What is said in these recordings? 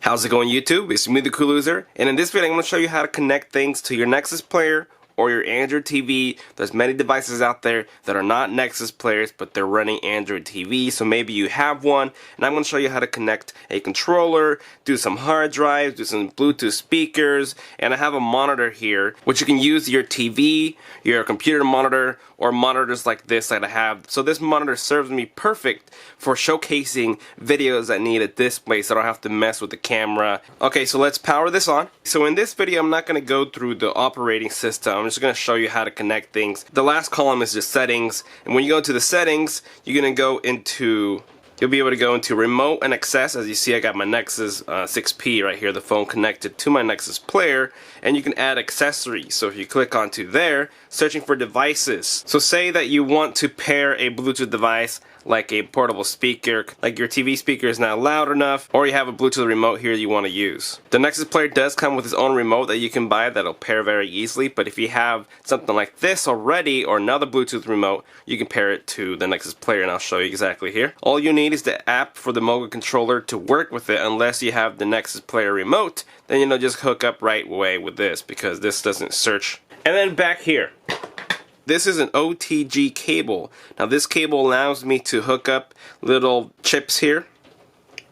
How's it going, YouTube? It's me, the Cool Loser, and in this video I'm going to show you how to connect things to your Nexus Player or your Android TV. There's many devices out there that are not Nexus Players, but they're running Android TV, so maybe you have one, and I'm going to show you how to connect a controller, do some hard drives, do some Bluetooth speakers, and I have a monitor here, which you can use your TV, your computer monitor, or monitors like this that I have. So this monitor serves me perfect for showcasing videos that need a display so I don't have to mess with the camera. Okay, so let's power this on. So in this video I'm not going to go through the operating system. I'm just going to show you how to connect things. The last column is just settings, and when you go to the settings, you're going to go into, you'll be able to go into remote and access. As you see, I got my Nexus 6P right here, the phone connected to my Nexus Player, and you can add accessories. So if you click onto there, searching for devices. So say that you want to pair a Bluetooth device like a portable speaker, like your TV speaker is not loud enough, or you have a Bluetooth remote here you want to use. The Nexus Player does come with its own remote that you can buy that'll pair very easily, but if you have something like this already or another Bluetooth remote, you can pair it to the Nexus Player, and I'll show you exactly here. All you need is the app for the Moga Controller to work with it. Unless you have the Nexus Player remote, then just hook up right away with this, because this doesn't search. And then back here, this is an Otg cable. Now this cable allows me to hook up little chips here,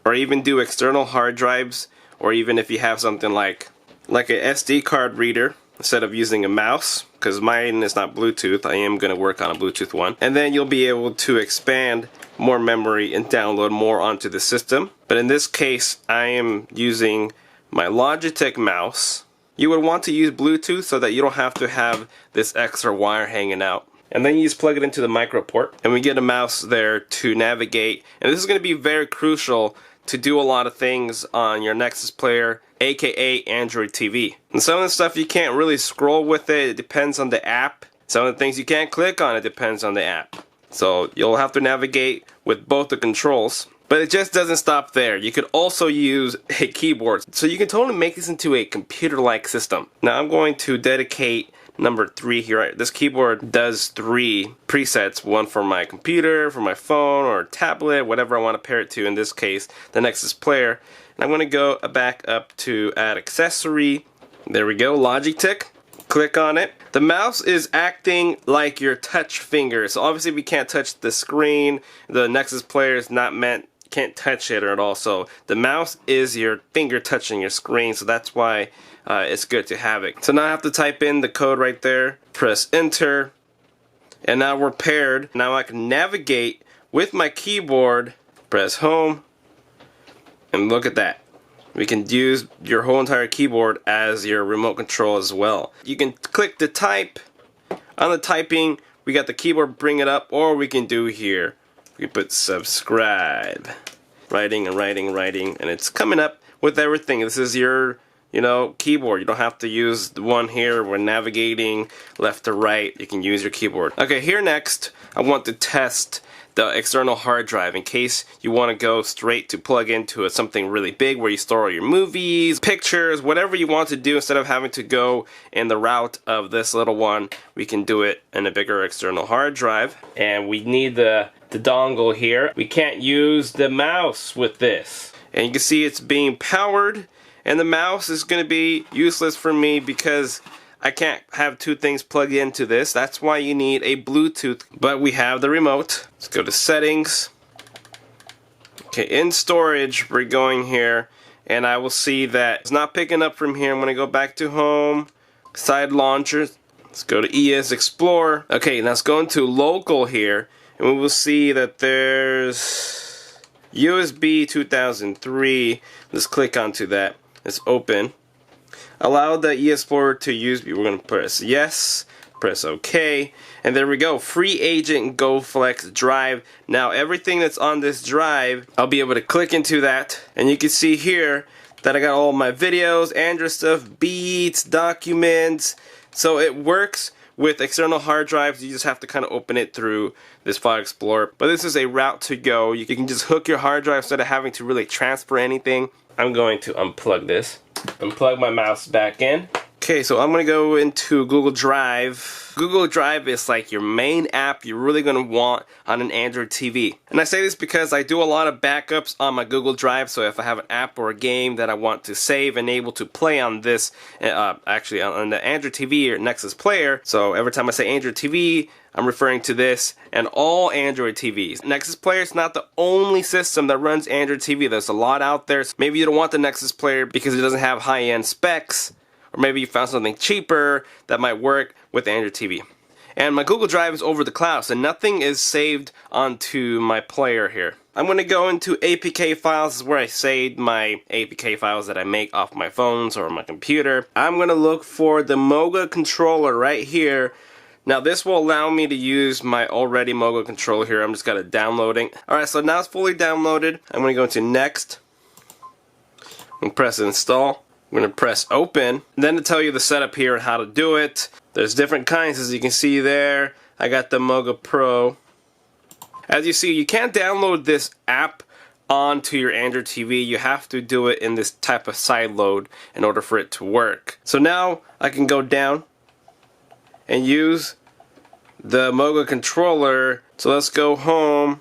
or even do external hard drives, or even if you have something like an SD card reader instead of using a mouse, because mine is not Bluetooth. I am going to work on a Bluetooth one. And then you'll be able to expand more memory and download more onto the system. But in this case, I am using my Logitech mouse. You would want to use Bluetooth so that you don't have to have this extra wire hanging out. And then you just plug it into the micro port, and we get a mouse there to navigate. And this is going to be very crucial to do a lot of things on your Nexus Player, aka Android TV. And some of the stuff you can't really scroll with it. It depends on the app. Some of the things you can't click on, it depends on the app. So you'll have to navigate with both the controls. But it just doesn't stop there. You could also use a keyboard. So you can totally make this into a computer-like system. Now I'm going to dedicate number 3 here. This keyboard does 3 presets. One for my computer, for my phone or tablet, whatever I want to pair it to. In this case, the Nexus Player. And I'm going to go back up to add accessory. There we go, Logitech. Click on it. The mouse is acting like your touch finger. So obviously we can't touch the screen. The Nexus Player is not meant, can't touch it at all. So the mouse is your finger touching your screen, so that's why it's good to have it. So now I have to type in the code right there, press enter, and now we're paired. Now I can navigate with my keyboard, press home, and look at that. We can use your whole entire keyboard as your remote control as well. You can click the type. On the typing, we got the keyboard bring it up, or we can do here. We put subscribe. Writing and writing and writing, and it's coming up with everything. This is your, keyboard. You don't have to use the one here when navigating left to right. You can use your keyboard. Okay, here next, I want to test the external hard drive in case you want to go straight to plug into something really big where you store all your movies, pictures, whatever you want to do. Instead of having to go in the route of this little one, we can do it in a bigger external hard drive. And we need the dongle here. We can't use the mouse with this. And you can see it's being powered, and the mouse is going to be useless for me because I can't have 2 things plugged into this. That's why you need a Bluetooth. But we have the remote. Let's go to settings. Okay, in storage, we're going here, and I will see that it's not picking up from here. I'm going to go back to home, side launchers. Let's go to ES Explorer. Okay, now let's go into local here, and we will see that there's USB 2003. Let's click onto that. Let's open. Allow the ES Explorer to use. We're going to press yes, press OK, and there we go. Free Agent Go Flex drive. Now everything that's on this drive, I'll be able to click into that, and you can see here that I got all my videos, Android stuff, beats, documents. So it works with external hard drives. You just have to kind of open it through this File Explorer. But this is a route to go. You can just hook your hard drive instead of having to really transfer anything. I'm going to unplug this. Unplug my mouse back in. Okay, so I'm going to go into Google Drive. Google Drive is like your main app you're really going to want on an Android TV. And I say this because I do a lot of backups on my Google Drive, so if I have an app or a game that I want to save and able to play on this, actually on the Android TV or Nexus Player, so every time I say Android TV, I'm referring to this and all Android TVs. Nexus Player is not the only system that runs Android TV. There's a lot out there. So maybe you don't want the Nexus Player because it doesn't have high-end specs, or maybe you found something cheaper that might work with Android TV. And my Google Drive is over the cloud, so nothing is saved onto my player here. I'm going to go into APK files. This is where I saved my APK files that I make off my phones or my computer. I'm going to look for the Moga Controller right here. Now this will allow me to use my already Moga Controller here. I'm just got it downloading. Alright, so now it's fully downloaded. I'm going to go into Next. I'm going to press Install. I'm going to press Open. Then to tell you the setup here and how to do it. There's different kinds, as you can see there. I got the Moga Pro. As you see, you can't download this app onto your Android TV. You have to do it in this type of sideload in order for it to work. So now I can go down and use the Moga Controller. So let's go home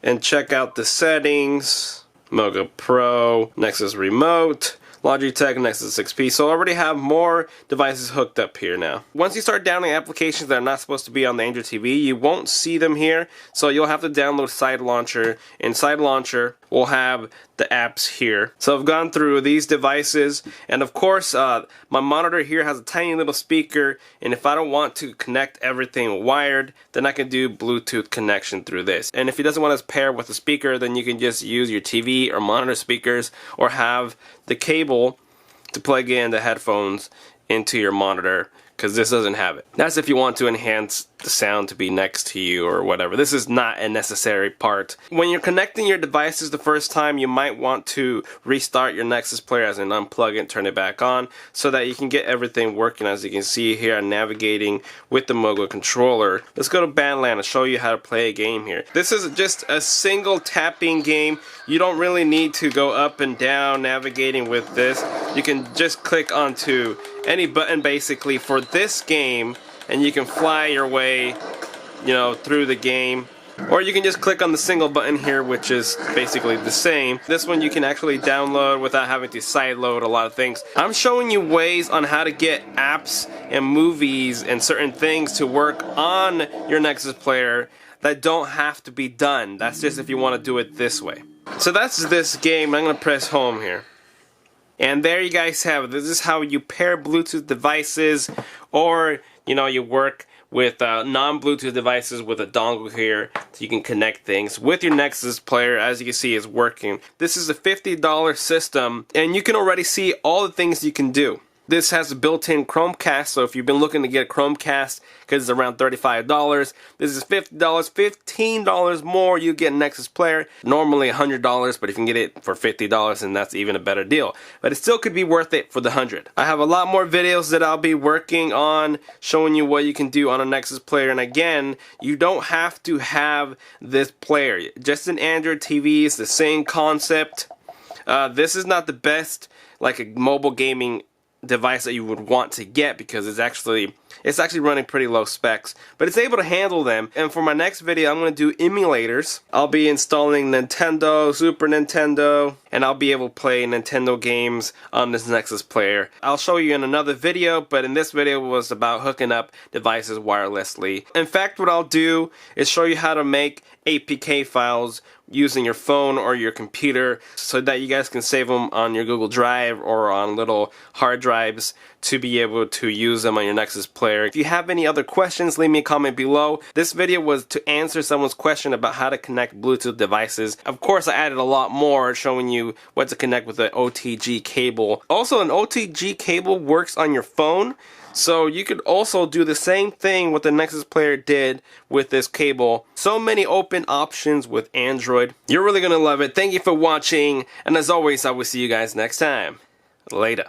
and check out the settings. Moga Pro, Nexus Remote, Logitech, Nexus 6P. So I already have more devices hooked up here now. Once you start downloading applications that are not supposed to be on the Android TV, you won't see them here. So you'll have to download Side Launcher. And Side Launcher will have the apps here. So I've gone through these devices, and of course my monitor here has a tiny little speaker, and if I don't want to connect everything wired, then I can do Bluetooth connection through this. And if it doesn't want to pair with a speaker, then you can just use your TV or monitor speakers, or have the cable to plug in the headphones into your monitor, because this doesn't have it. That's if you want to enhance the sound to be next to you or whatever. This is not a necessary part. When you're connecting your devices the first time, you might want to restart your Nexus Player, as in unplug it and turn it back on, so that you can get everything working. As you can see here, I'm navigating with the Moga Controller. Let's go to Bandland and show you how to play a game here. This is just a single tapping game. You don't really need to go up and down navigating with this. You can just click onto any button basically for this game, and you can fly your way, you know, through the game. Or you can just click on the single button here, which is basically the same. This one you can actually download without having to sideload a lot of things. I'm showing you ways on how to get apps and movies and certain things to work on your Nexus Player that don't have to be done. That's just if you want to do it this way. So that's this game. I'm going to press home here. And there you guys have it. This is how you pair Bluetooth devices, or you know, you work with non-Bluetooth devices with a dongle here, so you can connect things with your Nexus Player. As you can see, is working. This is a $50 system, and you can already see all the things you can do. This has a built-in Chromecast, so if you've been looking to get a Chromecast, because it's around $35, this is $50, $15 more, you get a Nexus Player. Normally $100, but if you can get it for $50, then that's even a better deal. But it still could be worth it for the $100. I have a lot more videos that I'll be working on, showing you what you can do on a Nexus Player. And again, you don't have to have this player. Just an Android TV is the same concept. This is not the best, like a mobile gaming device that you would want to get, because it's actually running pretty low specs, but it's able to handle them. And for my next video, I'm going to do emulators. I'll be installing Nintendo, Super Nintendo, and I'll be able to play Nintendo games on this Nexus Player. I'll show you in another video, but in this video was about hooking up devices wirelessly. In fact, what I'll do is show you how to make APK files using your phone or your computer, so that you guys can save them on your Google Drive or on little hard drives to be able to use them on your Nexus Player. If you have any other questions, leave me a comment below. This video was to answer someone's question about how to connect Bluetooth devices. Of course, I added a lot more, showing you what to connect with the Otg cable. Also, an Otg cable works on your phone, so you could also do the same thing what the Nexus Player did with this cable. So many open options with Android. You're really going to love it. Thank you for watching, and as always, I will see you guys next time. Later.